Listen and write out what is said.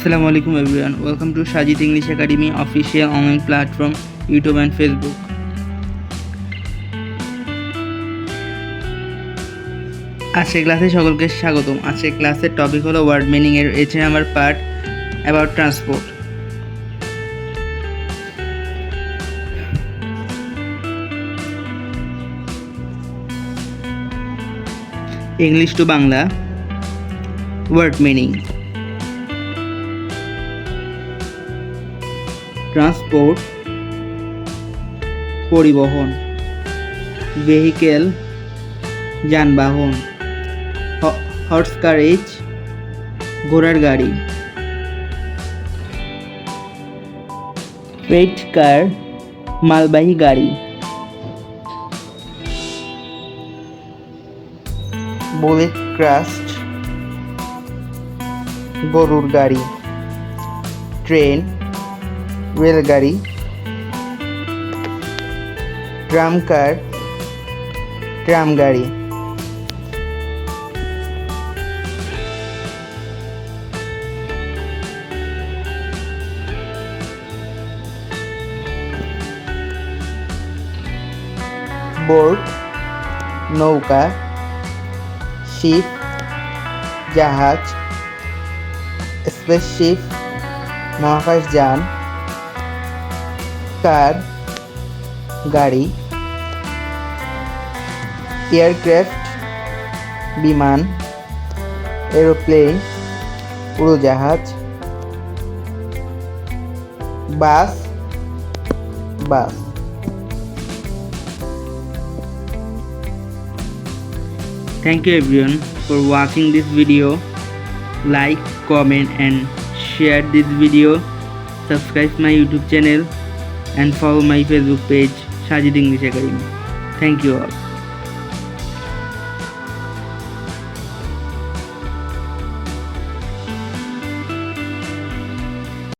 Assalamu alaikum everyone. Welcome to Shajid English Academy official online platform, YouTube and Facebook. আজকের ক্লাসে সকলকে স্বাগতম। আজকের ক্লাসের টপিক হলো ওয়ার্ড মিনিং এর 8 number part about transport. English to Bangla word meaning. Transport পরিবহন, ভেহিকেল যানবাহন, হর্স ক্যারেজ ঘোড়ার গাড়ি, ফ্রেট কার মালবাহী গাড়ি, বুলেট ক্রাস্ট গরুর গাড়ি, ট্রেন রেলগাড়ি, ট্রাম কার ট্রাম গাড়ি। বোট নৌকা, শিপ জাহাজ, স্পেসশিপ মহাকাশযান, কার গাড়ি, এয়ারক্রাফট বিমান, এরোপ্লেন উড়োজাহাজ, বাস। Thank you everyone for watching this video. Like, comment and share this video. Subscribe my YouTube channel and follow my Facebook page Shajid English Academy. Thank you all.